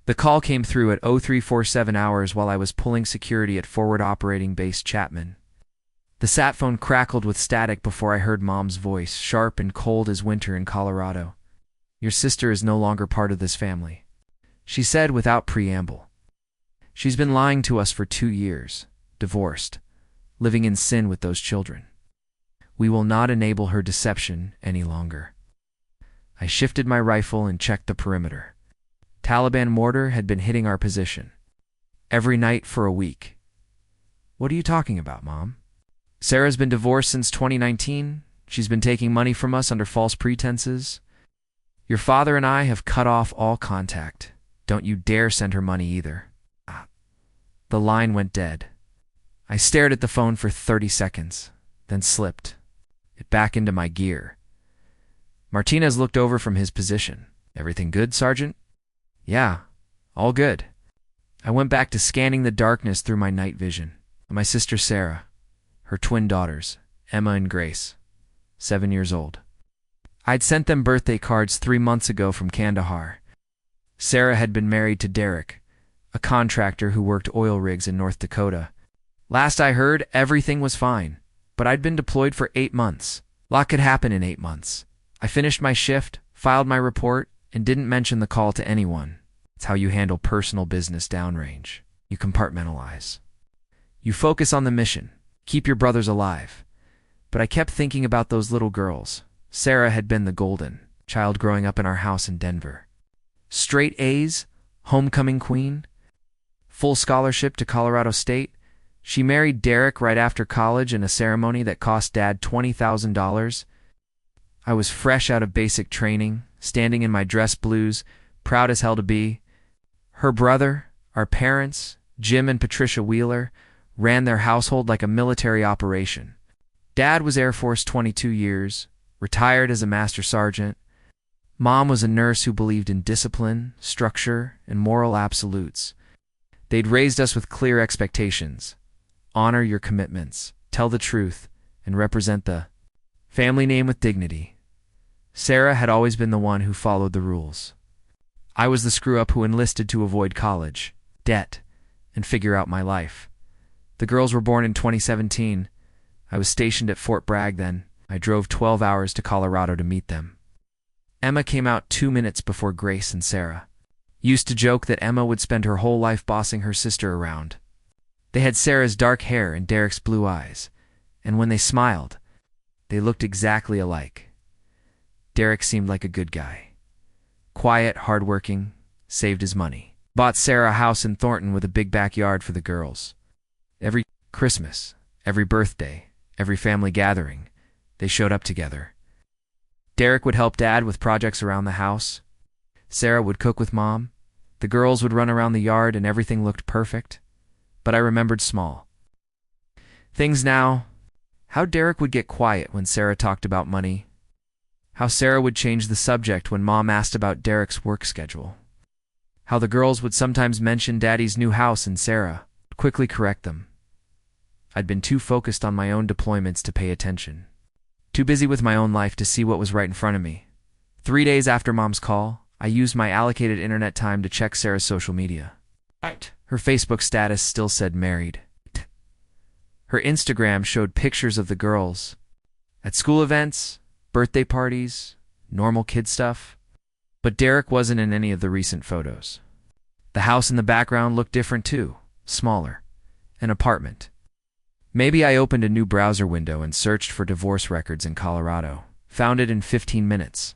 The call came through at 0347 hours while I was pulling security at Forward Operating Base Chapman. The sat phone crackled with static before I heard Mom's voice, sharp and cold as winter in Colorado. "Your sister is no longer part of this family," she said without preamble. "She's been lying to us for 2 years, divorced, living in sin with those children. We will not enable her deception any longer." I shifted my rifle and checked the perimeter. Taliban mortar had been hitting our position. Every night for a week. "What are you talking about, Mom?" "Sarah's been divorced since 2019. She's been taking money from us under false pretenses. Your father and I have cut off all contact. Don't you dare send her money either." The line went dead. I stared at the phone for 30 seconds, then slipped it back into my gear. Martinez looked over from his position. "Everything good, Sergeant?" "Yeah, all good." I went back to scanning the darkness through my night vision. My sister Sarah, her twin daughters, Emma and Grace, 7 years old. I'd sent them birthday cards 3 months ago from Kandahar. Sarah had been married to Derek, a contractor who worked oil rigs in North Dakota. Last I heard, everything was fine, but I'd been deployed for 8 months. A lot could happen in 8 months. I finished my shift, filed my report, and didn't mention the call to anyone. It's how you handle personal business downrange. You compartmentalize. You focus on the mission. Keep your brothers alive. But I kept thinking about those little girls. Sarah had been the golden child growing up in our house in Denver. Straight A's, homecoming queen, full scholarship to Colorado State. She married Derek right after college in a ceremony that cost Dad $20,000. I was fresh out of basic training, standing in my dress blues, proud as hell to be. Her brother, our parents, Jim and Patricia Wheeler, ran their household like a military operation. Dad was Air Force 22 years, retired as a master sergeant. Mom was a nurse who believed in discipline, structure, and moral absolutes. They'd raised us with clear expectations. Honor your commitments, tell the truth, and represent the family name with dignity. Sarah had always been the one who followed the rules. I was the screw-up who enlisted to avoid college, debt, and figure out my life. The girls were born in 2017. I was stationed at Fort Bragg then. I drove 12 hours to Colorado to meet them. Emma came out 2 minutes before Grace and Sarah. Used to joke that Emma would spend her whole life bossing her sister around. They had Sarah's dark hair and Derek's blue eyes, and when they smiled, they looked exactly alike. Derek seemed like a good guy. Quiet, hardworking, saved his money. Bought Sarah a house in Thornton with a big backyard for the girls. Every Christmas, every birthday, every family gathering, they showed up together. Derek would help Dad with projects around the house. Sarah would cook with Mom. The girls would run around the yard and everything looked perfect. But I remembered small things now. How Derek would get quiet when Sarah talked about money. How Sarah would change the subject when Mom asked about Derek's work schedule. How the girls would sometimes mention Daddy's new house and Sarah would quickly correct them. I'd been too focused on my own deployments to pay attention. Too busy with my own life to see what was right in front of me. 3 days after Mom's call, I used my allocated internet time to check Sarah's social media. Her Facebook status still said married. Her Instagram showed pictures of the girls at school events, birthday parties, normal kid stuff. But Derek wasn't in any of the recent photos. The house in the background looked different too, smaller, an apartment. Maybe I opened a new browser window and searched for divorce records in Colorado. Found it in 15 minutes.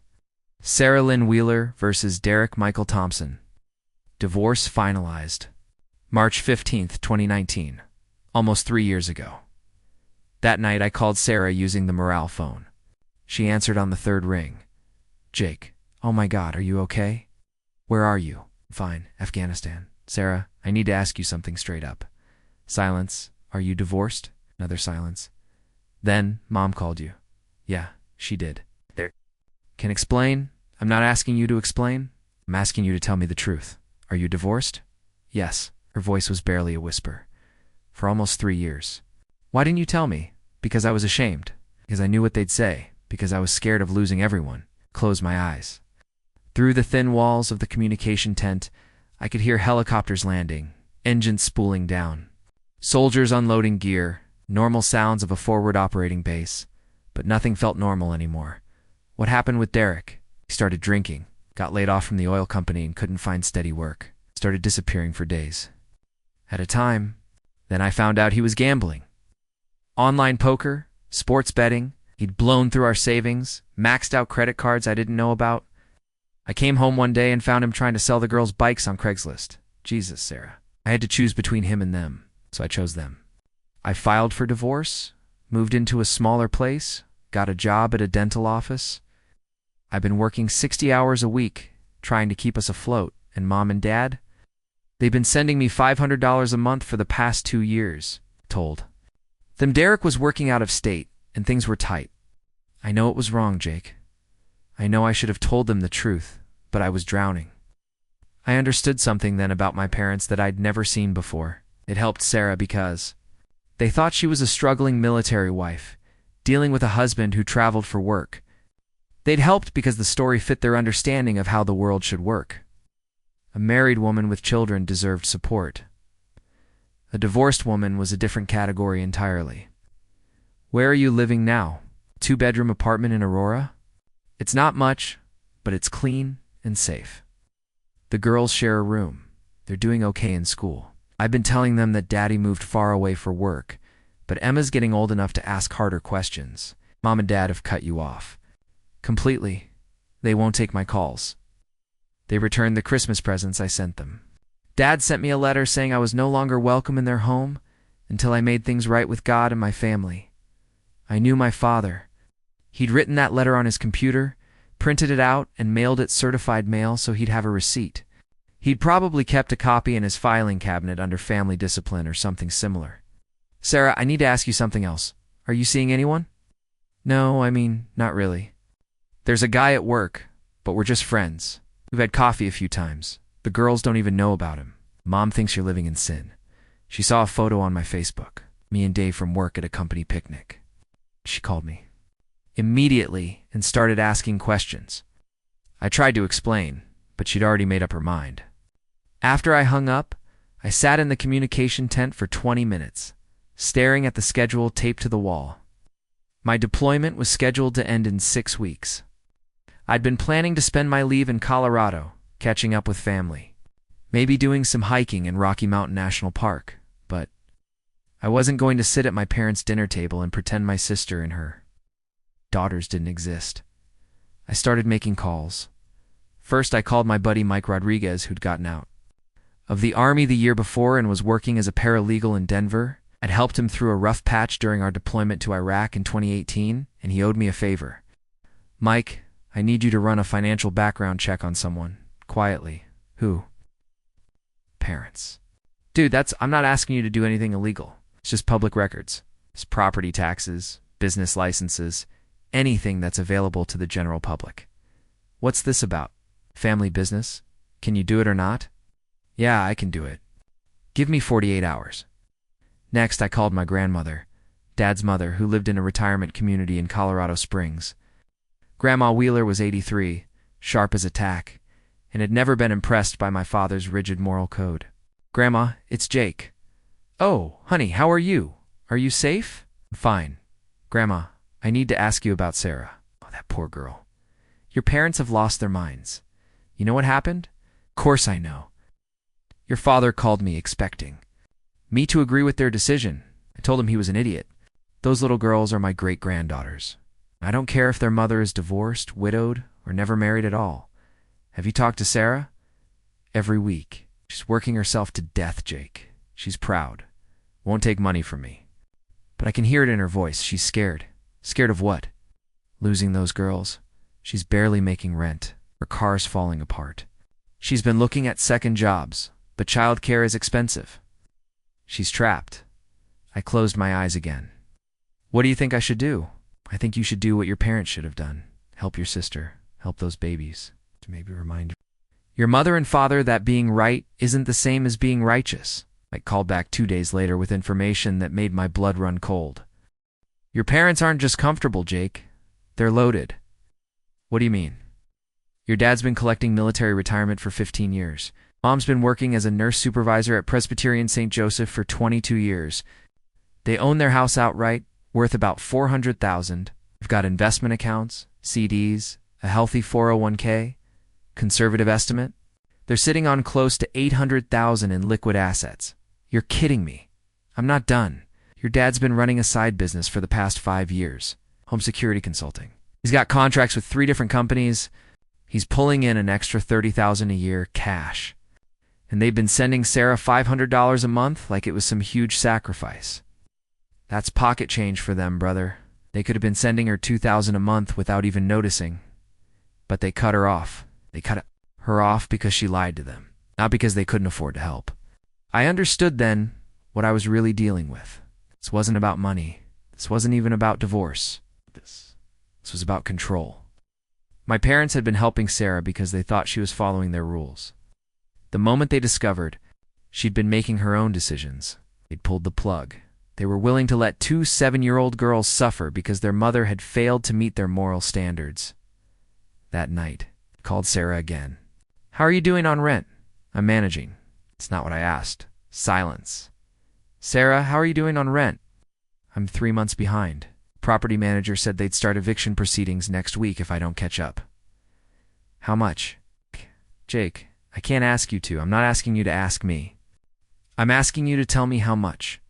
Sarah Lynn Wheeler versus Derek Michael Thompson. Divorce finalized. March 15th, 2019. Almost 3 years ago. That night I called Sarah using the Morale phone. She answered on the 3rd ring. "Jake, oh my God, are you okay? Where are you?" "Fine, Afghanistan." "Sarah, I need to ask you something straight up." Silence. "Are you divorced?" Another silence. Then, Mom called you. "Yeah, she did." "There. Can explain?" "I'm not asking you to explain. I'm asking you to tell me the truth. Are you divorced?" "Yes." Her voice was barely a whisper. "For almost 3 years." "Why didn't you tell me?" "Because I was ashamed. Because I knew what they'd say. Because I was scared of losing everyone." Closed my eyes. Through the thin walls of the communication tent, I could hear helicopters landing, engines spooling down, soldiers unloading gear, normal sounds of a forward operating base. But nothing felt normal anymore. What happened with Derek? He started drinking, got laid off from the oil company and couldn't find steady work, started disappearing for days. At a time, then I found out he was gambling. Online poker, sports betting, he'd blown through our savings, maxed out credit cards I didn't know about. I came home one day and found him trying to sell the girls' bikes on Craigslist. Jesus, Sarah. I had to choose between him and them, so I chose them. I filed for divorce, moved into a smaller place, got a job at a dental office. I've been working 60 hours a week, trying to keep us afloat, and Mom and Dad? They've been sending me $500 a month for the past 2 years, told. Then Derek was working out of state, and things were tight. I know it was wrong, Jake. I know I should have told them the truth, but I was drowning. I understood something then about my parents that I'd never seen before. It helped Sarah because they thought she was a struggling military wife, dealing with a husband who traveled for work. They'd helped because the story fit their understanding of how the world should work. A married woman with children deserved support. A divorced woman was a different category entirely. Where are you living now? 2-bedroom apartment in Aurora? It's not much, but it's clean and safe. The girls share a room. They're doing okay in school. I've been telling them that Daddy moved far away for work, but Emma's getting old enough to ask harder questions. Mom and Dad have cut you off. Completely. They won't take my calls. They returned the Christmas presents I sent them. Dad sent me a letter saying I was no longer welcome in their home until I made things right with God and my family. I knew my father. He'd written that letter on his computer, printed it out, and mailed it certified mail so he'd have a receipt. He'd probably kept a copy in his filing cabinet under family discipline or something similar. Sarah, I need to ask you something else. Are you seeing anyone? No, not really. There's a guy at work, but we're just friends. We've had coffee a few times. The girls don't even know about him. Mom thinks you're living in sin. She saw a photo on my Facebook, me and Dave from work at a company picnic. She called me immediately and started asking questions. I tried to explain, but she'd already made up her mind. After I hung up, I sat in the communication tent for 20 minutes, staring at the schedule taped to the wall. My deployment was scheduled to end in 6 weeks. I'd been planning to spend my leave in Colorado, catching up with family, maybe doing some hiking in Rocky Mountain National Park, but I wasn't going to sit at my parents' dinner table and pretend my sister and her daughters didn't exist. I started making calls. First, I called my buddy Mike Rodriguez, who'd gotten out of the Army the year before and was working as a paralegal in Denver. I'd helped him through a rough patch during our deployment to Iraq in 2018, and he owed me a favor. Mike, I need you to run a financial background check on someone. Quietly. Who? Parents. Dude, I'm not asking you to do anything illegal. It's just public records. It's property taxes, business licenses, anything that's available to the general public. What's this about? Family business? Can you do it or not? Yeah, I can do it. Give me 48 hours. Next, I called my grandmother, Dad's mother, who lived in a retirement community in Colorado Springs. Grandma Wheeler was 83, sharp as a tack, and had never been impressed by my father's rigid moral code. Grandma, it's Jake. Oh, honey, how are you? Are you safe? Fine. Grandma, I need to ask you about Sarah. Oh, that poor girl. Your parents have lost their minds. You know what happened? Of course I know. Your father called me expecting me to agree with their decision. I told him he was an idiot. Those little girls are my great-granddaughters. I don't care if their mother is divorced, widowed, or never married at all. Have you talked to Sarah? Every week. She's working herself to death, Jake. She's proud. Won't take money from me. But I can hear it in her voice. She's scared. Scared of what? Losing those girls. She's barely making rent. Her car's falling apart. She's been looking at second jobs, but childcare is expensive. She's trapped. I closed my eyes again. What do you think I should do? I think you should do what your parents should have done. Help your sister. Help those babies. To maybe remind your mother and father that being right isn't the same as being righteous. I called back 2 days later with information that made my blood run cold. Your parents aren't just comfortable, Jake. They're loaded. What do you mean? Your dad's been collecting military retirement for 15 years. Mom's been working as a nurse supervisor at Presbyterian St. Joseph for 22 years. They own their house outright, worth about $400,000. They've got investment accounts, CDs, a healthy 401k, conservative estimate. They're sitting on close to $800,000 in liquid assets. You're kidding me. I'm not done. Your dad's been running a side business for the past 5 years, home security consulting. He's got contracts with 3 different companies. He's pulling in an extra $30,000 a year cash. And they've been sending Sarah $500 a month like it was some huge sacrifice. That's pocket change for them, brother. They could have been sending her $2,000 a month without even noticing. But they cut her off. They cut her off because she lied to them, not because they couldn't afford to help. I understood then what I was really dealing with. This wasn't about money. This wasn't even about divorce. This was about control. My parents had been helping Sarah because they thought she was following their rules. The moment they discovered she'd been making her own decisions, they'd pulled the plug. They were willing to let 2 7-year-old girls suffer because their mother had failed to meet their moral standards. That night, I called Sarah again. "How are you doing on rent?" "I'm managing." It's not what I asked. Silence. "Sarah, how are you doing on rent?" "I'm 3 months behind. Property manager said they'd start eviction proceedings next week if I don't catch up." "How much?" "Jake, I can't ask you to. I'm not asking you to ask me. I'm asking you to tell me how much."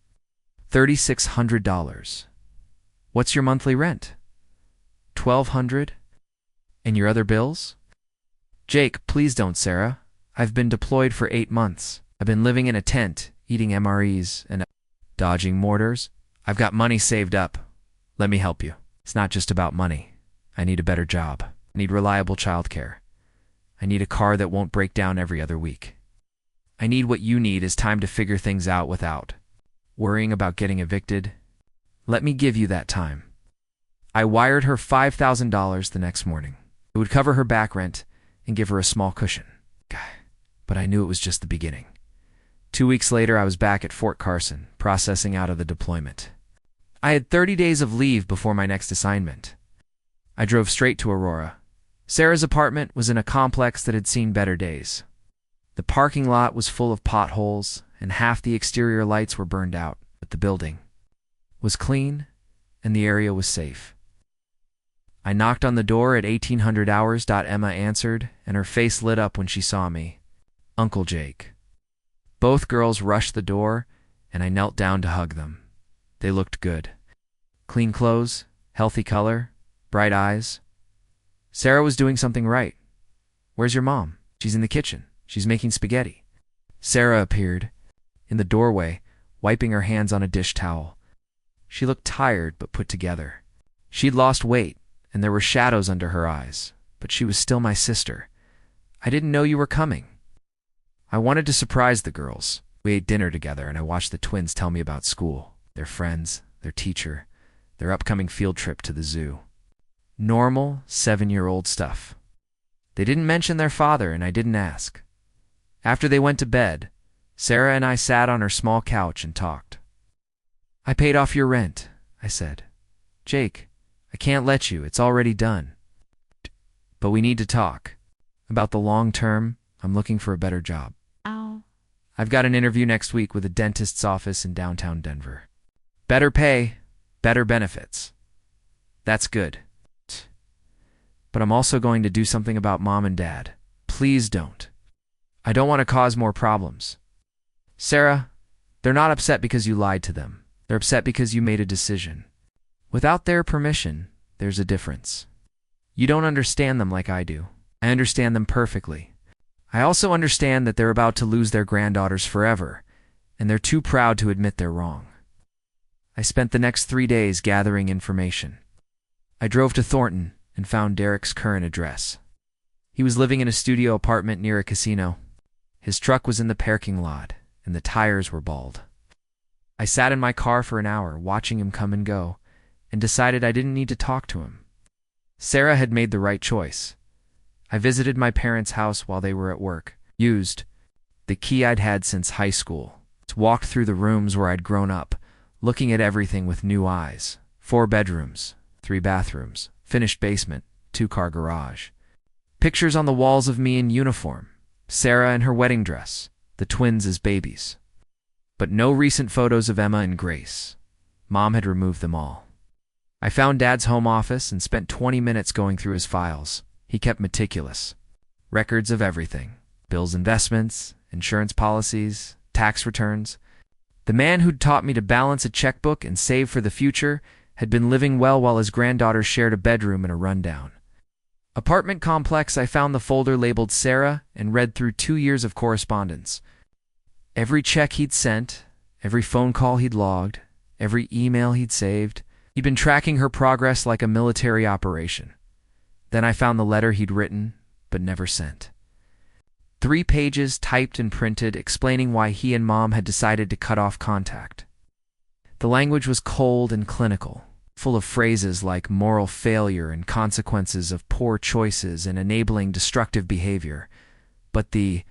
$3,600. "What's your monthly rent?" $1,200. "And your other bills?" "Jake, please don't, Sarah. I've been deployed for 8 months. I've been living in a tent, eating MREs and dodging mortars. I've got money saved up. Let me help you. It's not just about money. I need a better job. I need reliable childcare. I need a car that won't break down every other week. I need what you need is time to figure things out without worrying about getting evicted. Let me give you that time." I wired her $5,000 the next morning. It would cover her back rent and give her a small cushion. But I knew it was just the beginning. 2 weeks later, I was back at Fort Carson, processing out of the deployment. I had 30 days of leave before my next assignment. I drove straight to Aurora. Sarah's apartment was in a complex that had seen better days. The parking lot was full of potholes, and half the exterior lights were burned out, but the building was clean, and the area was safe. I knocked on the door at 1800 hours. Emma answered, and her face lit up when she saw me. "Uncle Jake." Both girls rushed the door, and I knelt down to hug them. They looked good. Clean clothes, healthy color, bright eyes. Sarah was doing something right. "Where's your mom?" "She's in the kitchen. She's making spaghetti." Sarah appeared in the doorway, wiping her hands on a dish towel. She looked tired but put together. She'd lost weight, and there were shadows under her eyes, but she was still my sister. "I didn't know you were coming." I wanted to surprise the girls. We ate dinner together, and I watched the twins tell me about school, their friends, their teacher, their upcoming field trip to the zoo. Normal 7-year-old stuff. They didn't mention their father, and I didn't ask. After they went to bed, Sarah and I sat on her small couch and talked. "I paid off your rent," I said. "Jake, I can't let you. It's already done. But we need to talk. About the long term, I'm looking for a better job. Ow. I've got an interview next week with a dentist's office in downtown Denver. Better pay, better benefits. That's good. But I'm also going to do something about Mom and Dad. Please don't. I don't want to cause more problems. Sarah, they're not upset because you lied to them. They're upset because you made a decision. Without their permission, there's a difference. You don't understand them like I do. I understand them perfectly. I also understand that they're about to lose their granddaughters forever, and they're too proud to admit they're wrong. I spent the next 3 days gathering information. I drove to Thornton and found Derek's current address. He was living in a studio apartment near a casino. His truck was in the parking lot, and the tires were bald. I sat in my car for an hour, watching him come and go, and decided I didn't need to talk to him. Sarah had made the right choice. I visited my parents' house while they were at work, used the key I'd had since high school, walked through the rooms where I'd grown up, looking at everything with new eyes. 4 bedrooms, 3 bathrooms, finished basement, 2-car garage. Pictures on the walls of me in uniform, Sarah in her wedding dress, the twins as babies. But no recent photos of Emma and Grace. Mom had removed them all. I found Dad's home office and spent 20 minutes going through his files. He kept meticulous. Records of everything. Bills, investments, insurance policies, tax returns. The man who'd taught me to balance a checkbook and save for the future had been living well while his granddaughter shared a bedroom in a rundown apartment complex. I found the folder labeled Sarah and read through 2 years of correspondence. Every check he'd sent, every phone call he'd logged, every email he'd saved. He'd been tracking her progress like a military operation. Then I found the letter he'd written, but never sent. 3 pages typed and printed explaining why he and Mom had decided to cut off contact. The language was cold and clinical, full of phrases like moral failure and consequences of poor choices and enabling destructive behavior. But the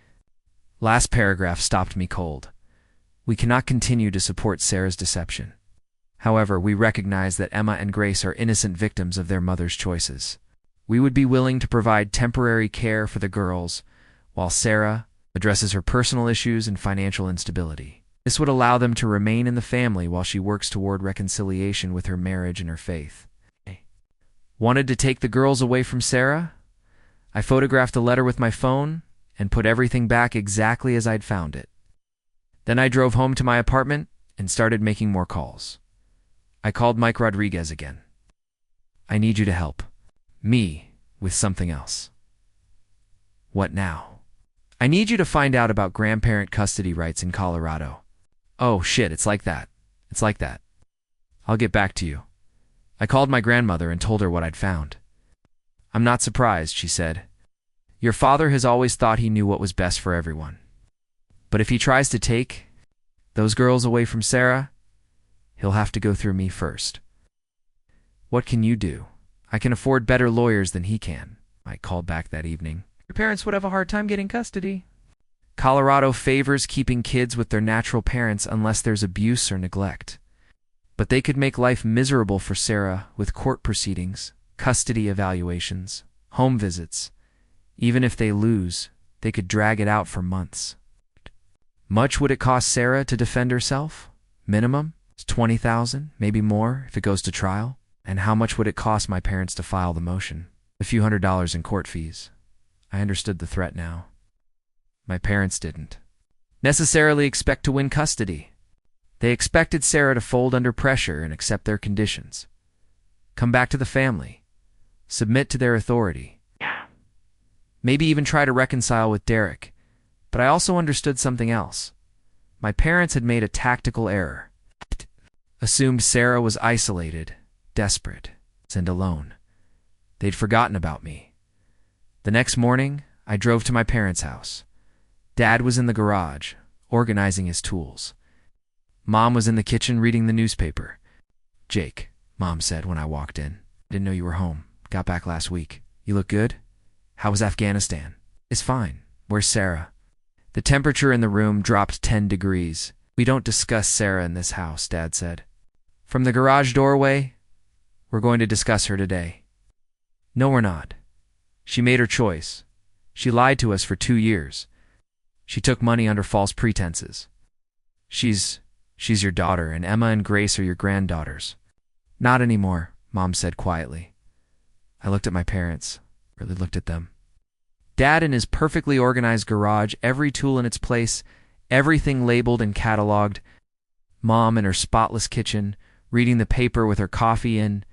last paragraph stopped me cold. We cannot continue to support Sarah's deception. However, we recognize that Emma and Grace are innocent victims of their mother's choices. We would be willing to provide temporary care for the girls, while Sarah addresses her personal issues and financial instability. This would allow them to remain in the family while she works toward reconciliation with her marriage and her faith. Wanted to take the girls away from Sarah? I photographed the letter with my phone and put everything back exactly as I'd found it. Then I drove home to my apartment and started making more calls. I called Mike Rodriguez again. I need you to help me with something else. What now? I need you to find out about grandparent custody rights in Colorado. Oh, shit, it's like that. It's like that. I'll get back to you. I called my grandmother and told her what I'd found. I'm not surprised, she said. Your father has always thought he knew what was best for everyone. But if he tries to take those girls away from Sarah, he'll have to go through me first. What can you do? I can afford better lawyers than he can, I called back that evening. Your parents would have a hard time getting custody. Colorado favors keeping kids with their natural parents unless there's abuse or neglect. But they could make life miserable for Sarah with court proceedings, custody evaluations, home visits. Even if they lose, they could drag it out for months. Much would it cost Sarah to defend herself? Minimum? It's $20,000, maybe more if it goes to trial. And how much would it cost my parents to file the motion? A few $100s in court fees. I understood the threat now. My parents didn't necessarily expect to win custody. They expected Sarah to fold under pressure and accept their conditions. Come back to the family. Submit to their authority. Maybe even try to reconcile with Derek. But I also understood something else. My parents had made a tactical error. Assumed Sarah was isolated, desperate, and alone. They'd forgotten about me. The next morning, I drove to my parents' house. Dad was in the garage, organizing his tools. Mom was in the kitchen reading the newspaper. Jake, Mom said when I walked in. Didn't know you were home. Got back last week. You look good? How was Afghanistan? It's fine. Where's Sarah? The temperature in the room dropped 10 degrees. We don't discuss Sarah in this house, Dad said. From the garage doorway, we're going to discuss her today. No, we're not. She made her choice. She lied to us for 2 years. She took money under false pretenses. She's your daughter, and Emma and Grace are your granddaughters. Not anymore, Mom said quietly. I looked at my parents, really looked at them. Dad in his perfectly organized garage, every tool in its place, everything labeled and cataloged. Mom in her spotless kitchen, reading the paper with her coffee in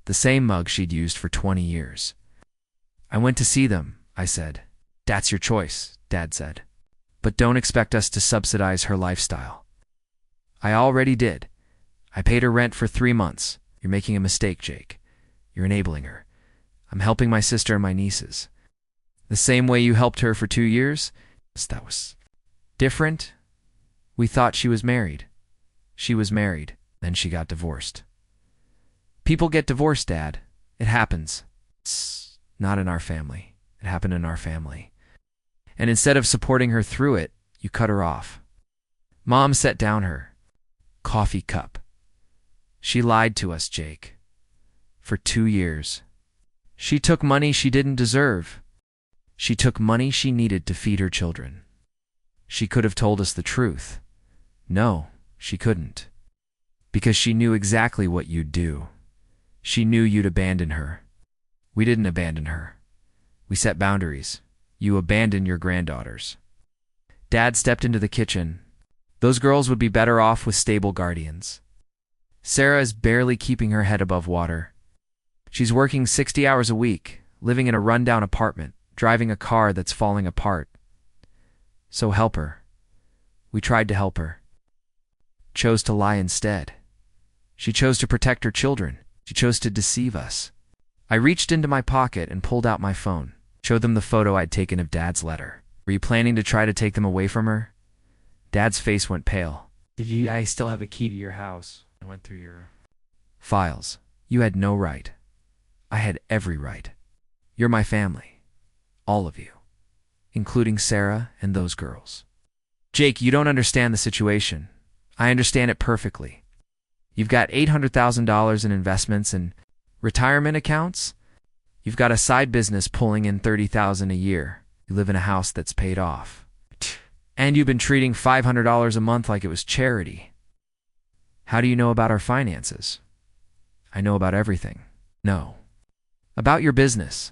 the same mug she'd used for 20 years. I went to see them, I said. That's your choice, Dad said. But don't expect us to subsidize her lifestyle. I already did. I paid her rent for 3 months. You're making a mistake, Jake. You're enabling her. I'm helping my sister and my nieces. The same way you helped her for 2 years? That was different. We thought she was married. She was married, then she got divorced. People get divorced, Dad. It happens. It's not in our family. It happened in our family. And instead of supporting her through it, you cut her off. Mom set down her coffee cup. She lied to us, Jake. For 2 years. She took money she didn't deserve. She took money she needed to feed her children. She could have told us the truth. No, she couldn't. Because she knew exactly what you'd do. She knew you'd abandon her. We didn't abandon her. We set boundaries. You abandoned your granddaughters. Dad stepped into the kitchen. Those girls would be better off with stable guardians. Sarah is barely keeping her head above water. She's working 60 hours a week, living in a rundown apartment, driving a car that's falling apart. So help her. We tried to help her. Chose to lie instead. She chose to protect her children. She chose to deceive us. I reached into my pocket and pulled out my phone, showed them the photo I'd taken of Dad's letter. Were you planning to try to take them away from her? Dad's face went pale. I still have a key to your house. I went through your files. You had no right. I had every right. You're my family. All of you. Including Sarah and those girls. Jake, you don't understand the situation. I understand it perfectly. You've got $800,000 in investments and retirement accounts. You've got a side business pulling in $30,000 a year. You live in a house that's paid off. And you've been treating $500 a month like it was charity. How do you know about our finances? I know about everything. No. About your business.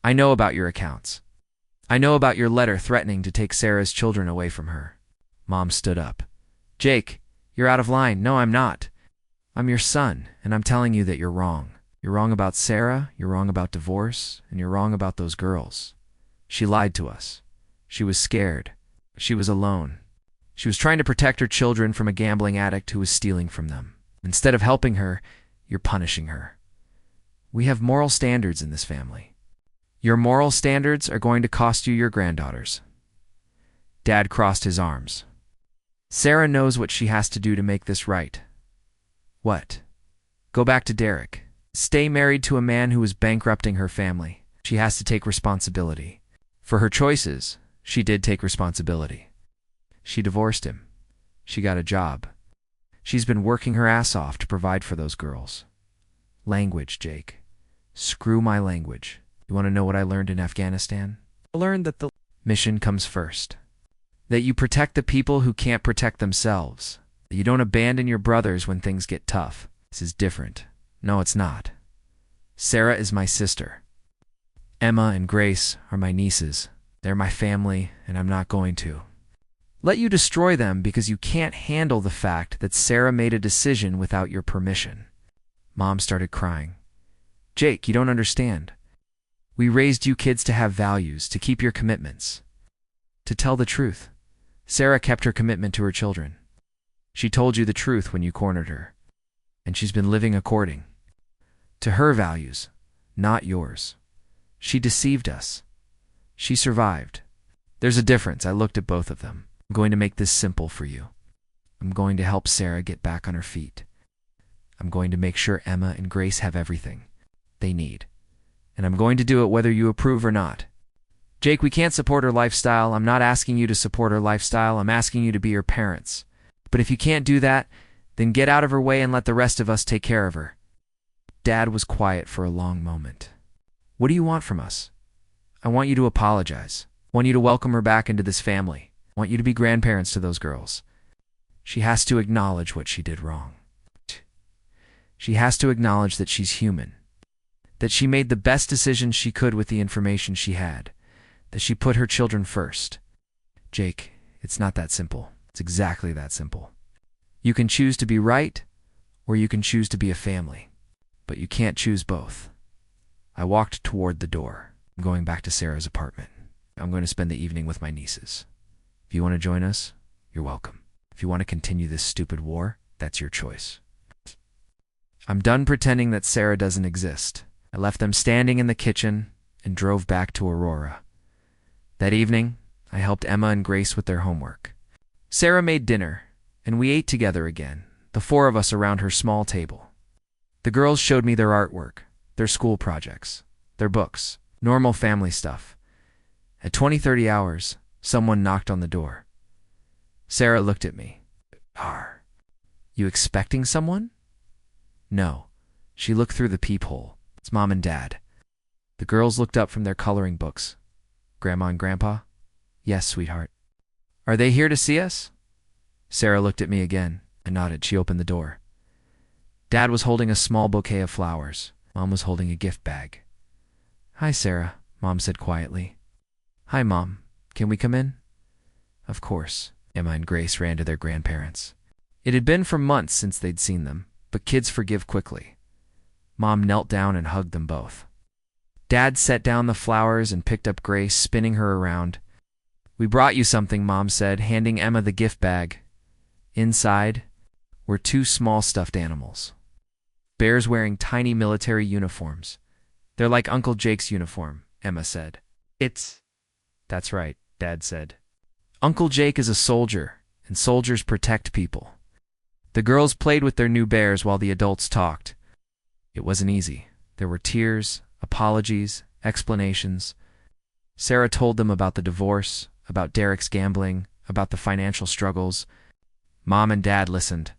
I know about your accounts. I know about your letter threatening to take Sarah's children away from her. Mom stood up. Jake, you're out of line. No, I'm not. I'm your son, and I'm telling you that you're wrong. You're wrong about Sarah, you're wrong about divorce, and you're wrong about those girls. She lied to us. She was scared. She was alone. She was trying to protect her children from a gambling addict who was stealing from them. Instead of helping her, you're punishing her. We have moral standards in this family. Your moral standards are going to cost you your granddaughters. Dad crossed his arms. Sarah knows what she has to do to make this right. What? Go back to Derek. Stay married to a man who is bankrupting her family. She has to take responsibility. For her choices, she did take responsibility. She divorced him. She got a job. She's been working her ass off to provide for those girls. Language, Jake. Screw my language. You want to know what I learned in Afghanistan? I learned that the mission comes first. That you protect the people who can't protect themselves. That you don't abandon your brothers when things get tough. This is different. No, it's not. Sarah is my sister. Emma and Grace are my nieces. They're my family, and I'm not going to let you destroy them because you can't handle the fact that Sarah made a decision without your permission. Mom started crying. Jake, you don't understand. We raised you kids to have values, to keep your commitments. To tell the truth, Sarah kept her commitment to her children. She told you the truth when you cornered her, and she's been living according to her values, not yours. She deceived us. She survived. There's a difference. I looked at both of them. I'm going to make this simple for you. I'm going to help Sarah get back on her feet. I'm going to make sure Emma and Grace have everything they need. And I'm going to do it whether you approve or not. Jake, we can't support her lifestyle. I'm not asking you to support her lifestyle. I'm asking you to be her parents. But if you can't do that, then get out of her way and let the rest of us take care of her. Dad was quiet for a long moment. What do you want from us? I want you to apologize. I want you to welcome her back into this family. I want you to be grandparents to those girls. She has to acknowledge what she did wrong. She has to acknowledge that she's human. That she made the best decisions she could with the information she had. That she put her children first. Jake, it's not that simple. It's exactly that simple. You can choose to be right, or you can choose to be a family. But you can't choose both. I walked toward the door. I'm going back to Sarah's apartment. I'm going to spend the evening with my nieces. If you want to join us, you're welcome. If you want to continue this stupid war, that's your choice. I'm done pretending that Sarah doesn't exist. I left them standing in the kitchen and drove back to Aurora. That evening, I helped Emma and Grace with their homework. Sarah made dinner, and we ate together again, the four of us around her small table. The girls showed me their artwork, their school projects, their books, normal family stuff. At 20:30 hours, someone knocked on the door. Sarah looked at me. Are you expecting someone? No. She looked through the peephole. It's Mom and Dad. The girls looked up from their coloring books. Grandma and Grandpa? Yes, sweetheart. Are they here to see us? Sarah looked at me again. I nodded. She opened the door. Dad was holding a small bouquet of flowers. Mom was holding a gift bag. Hi, Sarah, Mom said quietly. Hi, Mom. Can we come in? Of course. Emma and Grace ran to their grandparents. It had been for months since they'd seen them, but kids forgive quickly. Mom knelt down and hugged them both. Dad set down the flowers and picked up Grace, spinning her around. We brought you something, Mom said, handing Emma the gift bag. Inside were two small stuffed animals. Bears wearing tiny military uniforms. They're like Uncle Jake's uniform, Emma said. That's right, Dad said. Uncle Jake is a soldier, and soldiers protect people. The girls played with their new bears while the adults talked. It wasn't easy. There were tears, apologies, explanations. Sarah told them about the divorce, about Derek's gambling, about the financial struggles. Mom and Dad listened.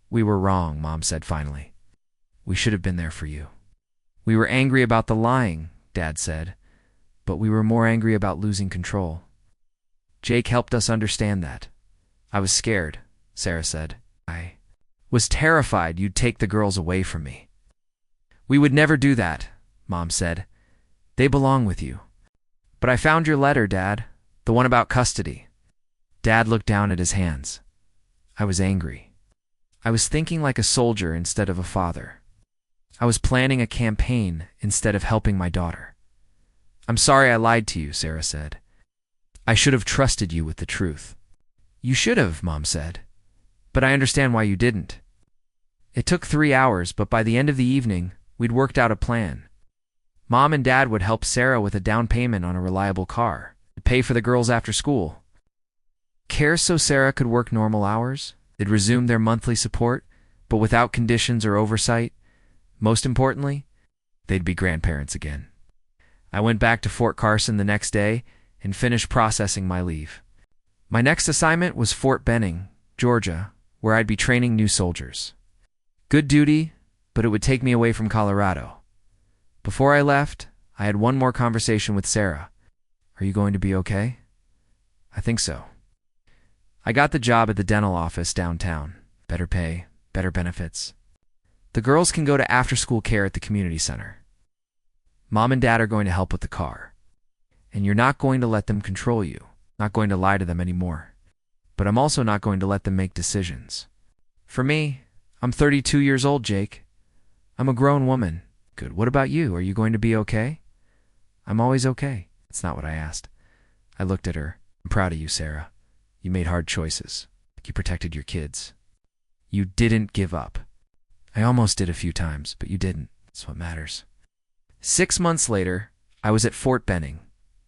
We were wrong, Mom said finally. We should have been there for you. We were angry about the lying, Dad said, but we were more angry about losing control. Jake helped us understand that. I was scared, Sarah said. I was terrified you'd take the girls away from me. We would never do that, Mom said. They belong with you. But I found your letter, Dad, the one about custody. Dad looked down at his hands. I was angry. I was thinking like a soldier instead of a father. I was planning a campaign instead of helping my daughter. I'm sorry I lied to you, Sarah said. I should have trusted you with the truth. You should have, Mom said. But I understand why you didn't. It took 3 hours, but by the end of the evening, we'd worked out a plan. Mom and Dad would help Sarah with a down payment on a reliable car, to pay for the girls after school. Care so Sarah could work normal hours. They'd resume their monthly support, but without conditions or oversight. Most importantly, they'd be grandparents again. I went back to Fort Carson the next day and finished processing my leave. My next assignment was Fort Benning, Georgia, where I'd be training new soldiers. Good duty, but it would take me away from Colorado. Before I left, I had one more conversation with Sarah. Are you going to be okay? I think so. I got the job at the dental office downtown. Better pay, better benefits. The girls can go to after-school care at the community center. Mom and Dad are going to help with the car. And you're not going to let them control you, not going to lie to them anymore. But I'm also not going to let them make decisions. For me, I'm 32 years old, Jake. I'm a grown woman. Good. What about you? Are you going to be okay? I'm always okay. That's not what I asked. I looked at her. I'm proud of you, Sarah. You made hard choices. You protected your kids. You didn't give up. I almost did a few times, but you didn't. That's what matters. 6 months later, I was at Fort Benning,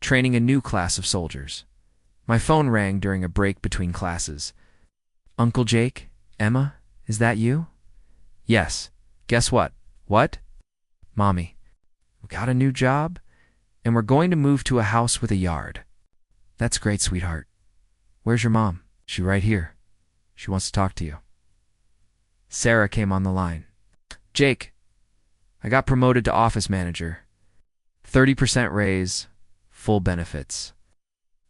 training a new class of soldiers. My phone rang during a break between classes. Uncle Jake? Emma? Is that you? Yes. Guess what? What? Mommy, we got a new job, and we're going to move to a house with a yard. That's great, sweetheart. Where's your mom? She right here. She wants to talk to you. Sarah came on the line. Jake, I got promoted to office manager. 30% raise, full benefits.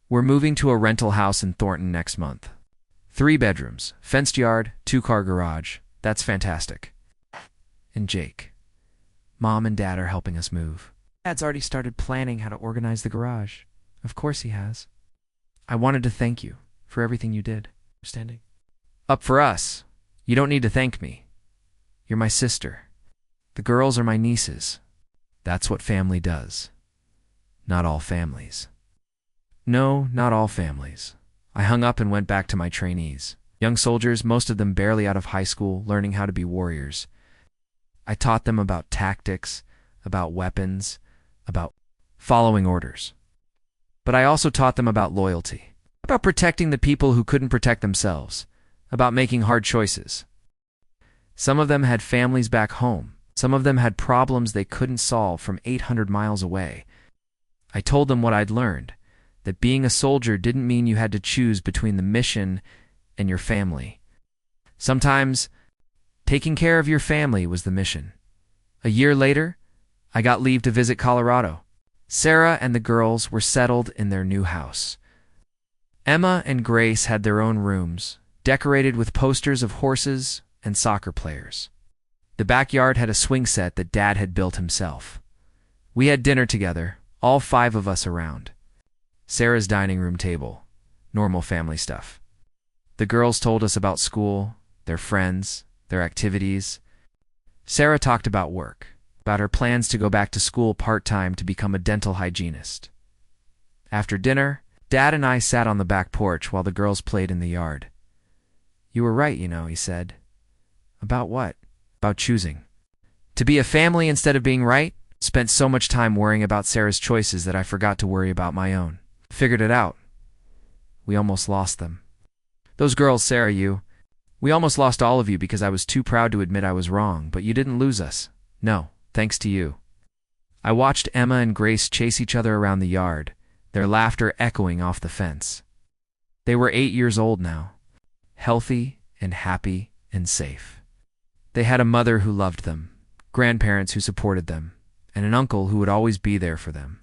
We're moving to a rental house in Thornton next month. 3 bedrooms, fenced yard, 2-car garage. That's fantastic. And Jake, Mom and Dad are helping us move. Dad's already started planning how to organize the garage. Of course he has. I wanted to thank you for everything you did. Understanding? Up for us. You don't need to thank me. You're my sister. The girls are my nieces. That's what family does. Not all families. No, not all families. I hung up and went back to my trainees. Young soldiers, most of them barely out of high school, learning how to be warriors. I taught them about tactics, about weapons, about following orders. But I also taught them about loyalty, about protecting the people who couldn't protect themselves, about making hard choices. Some of them had families back home. Some of them had problems they couldn't solve from 800 miles away. I told them what I'd learned, that being a soldier didn't mean you had to choose between the mission and your family. Sometimes, taking care of your family was the mission. A year later, I got leave to visit Colorado. Sarah and the girls were settled in their new house. Emma and Grace had their own rooms, decorated with posters of horses and soccer players. The backyard had a swing set that Dad had built himself. We had dinner together, all 5 of us around. Sarah's dining room table, normal family stuff. The girls told us about school, their friends, their activities. Sarah talked about work, about her plans to go back to school part-time to become a dental hygienist. After dinner, Dad and I sat on the back porch while the girls played in the yard. "You were right, he said. "About what?" "About choosing. To be a family instead of being right." Spent so much time worrying about Sarah's choices that I forgot to worry about my own. Figured it out. We almost lost them. Those girls, Sarah, we almost lost all of you because I was too proud to admit I was wrong, but you didn't lose us. No, thanks to you. I watched Emma and Grace chase each other around the yard, their laughter echoing off the fence. They were 8 years old now, healthy and happy and safe. They had a mother who loved them, grandparents who supported them, and an uncle who would always be there for them.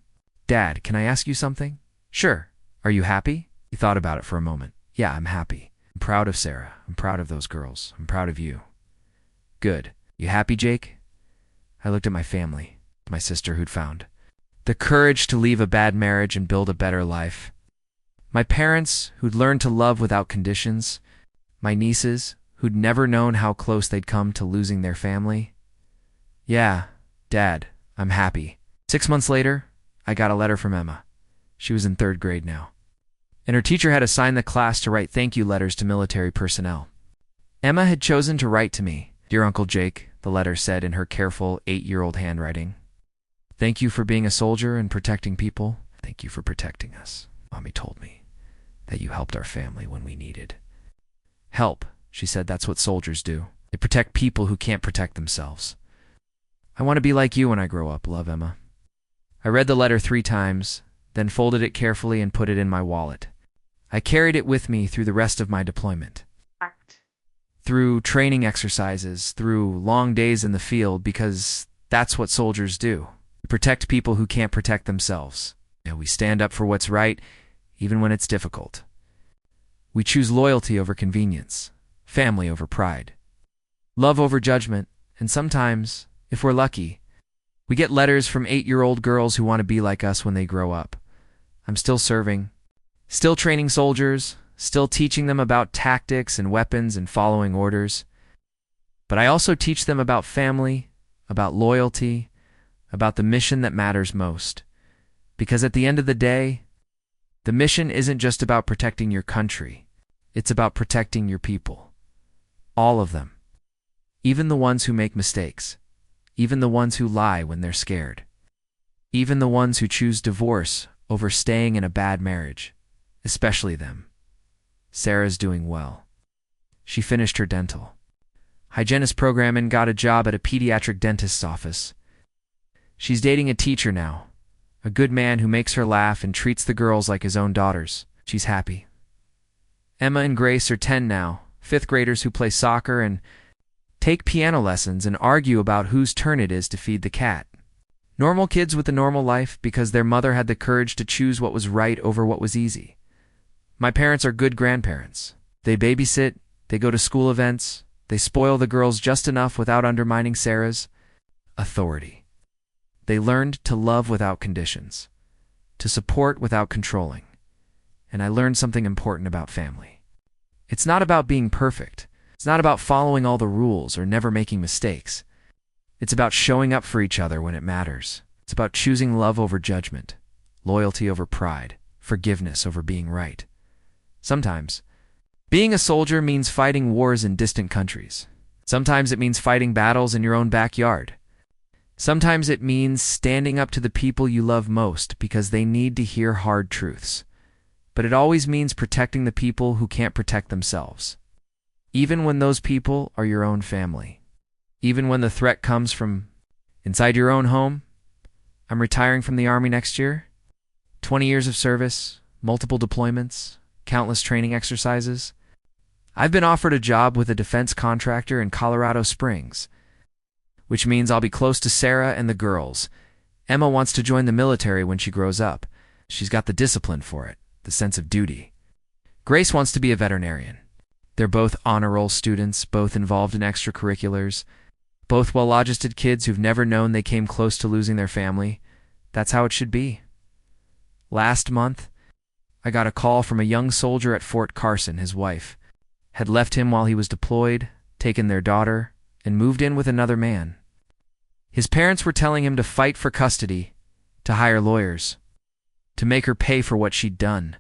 "Dad, can I ask you something?" "Sure. Are you happy?" He thought about it for a moment. "Yeah, I'm happy. I'm proud of Sarah. I'm proud of those girls. I'm proud of you." "Good. You happy, Jake?" I looked at my family, my sister who'd found the courage to leave a bad marriage and build a better life. My parents who'd learned to love without conditions. My nieces who'd never known how close they'd come to losing their family. "Yeah, Dad, I'm happy." 6 months later, I got a letter from Emma. She was in 3rd grade now, and her teacher had assigned the class to write thank you letters to military personnel. Emma had chosen to write to me. "Dear Uncle Jake," the letter said in her careful 8-year-old handwriting. "Thank you for being a soldier and protecting people. Thank you for protecting us. Mommy told me that you helped our family when we needed help." She said that's what soldiers do. They protect people who can't protect themselves. "I want to be like you when I grow up, love, Emma." I read the letter 3 times, then folded it carefully and put it in my wallet. I carried it with me through the rest of my deployment. Through training exercises, through long days in the field, because that's what soldiers do. We protect people who can't protect themselves. We stand up for what's right, even when it's difficult. We choose loyalty over convenience, family over pride, love over judgment, and sometimes, if we're lucky, we get letters from 8-year-old girls who want to be like us when they grow up. I'm still serving, still training soldiers, still teaching them about tactics and weapons and following orders. But I also teach them about family, about loyalty, about the mission that matters most. Because at the end of the day, the mission isn't just about protecting your country. It's about protecting your people. All of them. Even the ones who make mistakes. Even the ones who lie when they're scared. Even the ones who choose divorce over staying in a bad marriage. Especially them. Sarah's doing well. She finished her dental hygienist program and got a job at a pediatric dentist's office. She's dating a teacher now, a good man who makes her laugh and treats the girls like his own daughters. She's happy. Emma and Grace are 10 now, 5th graders who play soccer and take piano lessons and argue about whose turn it is to feed the cat. Normal kids with a normal life because their mother had the courage to choose what was right over what was easy. My parents are good grandparents. They babysit, they go to school events, they spoil the girls just enough without undermining Sarah's authority. They learned to love without conditions, to support without controlling. And I learned something important about family. It's not about being perfect. It's not about following all the rules or never making mistakes. It's about showing up for each other when it matters. It's about choosing love over judgment, loyalty over pride, forgiveness over being right. Sometimes, being a soldier means fighting wars in distant countries. Sometimes it means fighting battles in your own backyard. Sometimes it means standing up to the people you love most because they need to hear hard truths. But it always means protecting the people who can't protect themselves. Even when those people are your own family. Even when the threat comes from inside your own home. I'm retiring from the Army next year. 20 years of service, multiple deployments, countless training exercises. I've been offered a job with a defense contractor in Colorado Springs, which means I'll be close to Sarah and the girls, Emma wants to join the military when she grows up. She's got the discipline for it, the sense of duty. Grace wants to be a veterinarian. They're both honor roll students, both involved in extracurriculars, both well-adjusted kids who've never known they came close to losing their family. That's how it should be. Last month, I got a call from a young soldier at Fort Carson. His wife had left him while he was deployed, taken their daughter, and moved in with another man. His parents were telling him to fight for custody, to hire lawyers, to make her pay for what she'd done.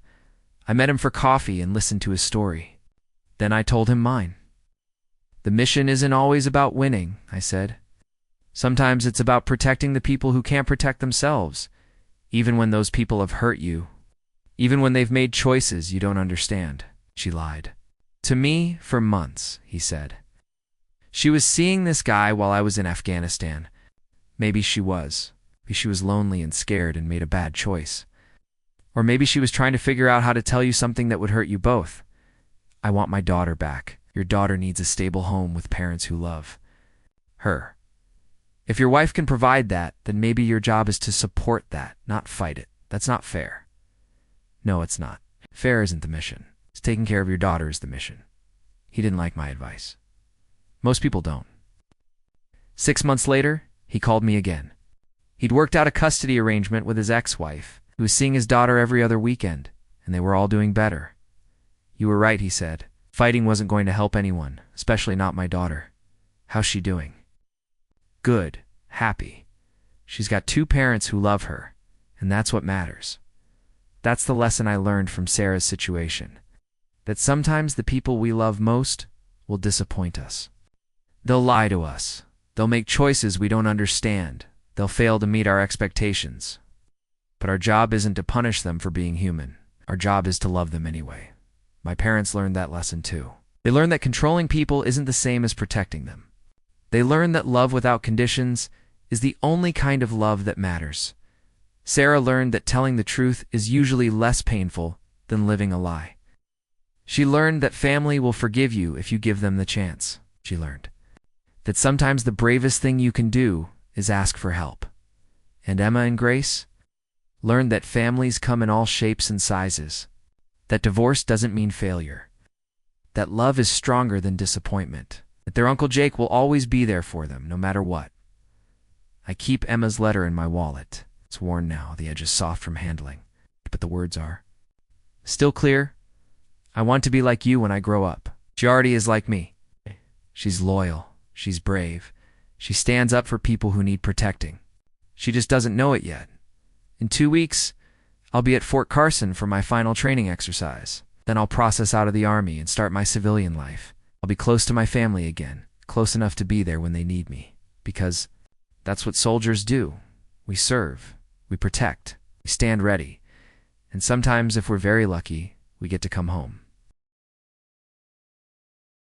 I met him for coffee and listened to his story. Then I told him mine. The mission isn't always about winning, I said. Sometimes it's about protecting the people who can't protect themselves, even when those people have hurt you, even when they've made choices you don't understand. She lied to me for months, he said. She was seeing this guy while I was in Afghanistan. Maybe she was. Maybe she was lonely and scared and made a bad choice. Or maybe she was trying to figure out how to tell you something that would hurt you both. I want my daughter back. Your daughter needs a stable home with parents who love her. If your wife can provide that, then maybe your job is to support that, not fight it. That's not fair. No, it's not. Fair isn't the mission. It's taking care of your daughter is the mission. He didn't like my advice. Most people don't. 6 months later, he called me again. He'd worked out a custody arrangement with his ex-wife, who was seeing his daughter every other weekend, and they were all doing better. You were right, he said. Fighting wasn't going to help anyone, especially not my daughter. How's she doing? Good. Happy. She's got 2 parents who love her, and that's what matters. That's the lesson I learned from Sarah's situation. That sometimes the people we love most will disappoint us. They'll lie to us. They'll make choices we don't understand. They'll fail to meet our expectations. But our job isn't to punish them for being human. Our job is to love them anyway. My parents learned that lesson too. They learned that controlling people isn't the same as protecting them. They learned that love without conditions is the only kind of love that matters. Sarah learned that telling the truth is usually less painful than living a lie. She learned that family will forgive you if you give them the chance. She learned that sometimes the bravest thing you can do is ask for help. And Emma and Grace learned that families come in all shapes and sizes, that divorce doesn't mean failure, that love is stronger than disappointment, that their Uncle Jake will always be there for them, no matter what. I keep Emma's letter in my wallet. It's worn now, the edge is soft from handling, but the words are still clear. I want to be like you when I grow up. She already is like me. She's loyal. She's brave. She stands up for people who need protecting. She just doesn't know it yet. In 2 weeks, I'll be at Fort Carson for my final training exercise. Then I'll process out of the Army and start my civilian life. I'll be close to my family again, close enough to be there when they need me. Because that's what soldiers do. We serve. We protect. We stand ready. And sometimes, if we're very lucky, we get to come home.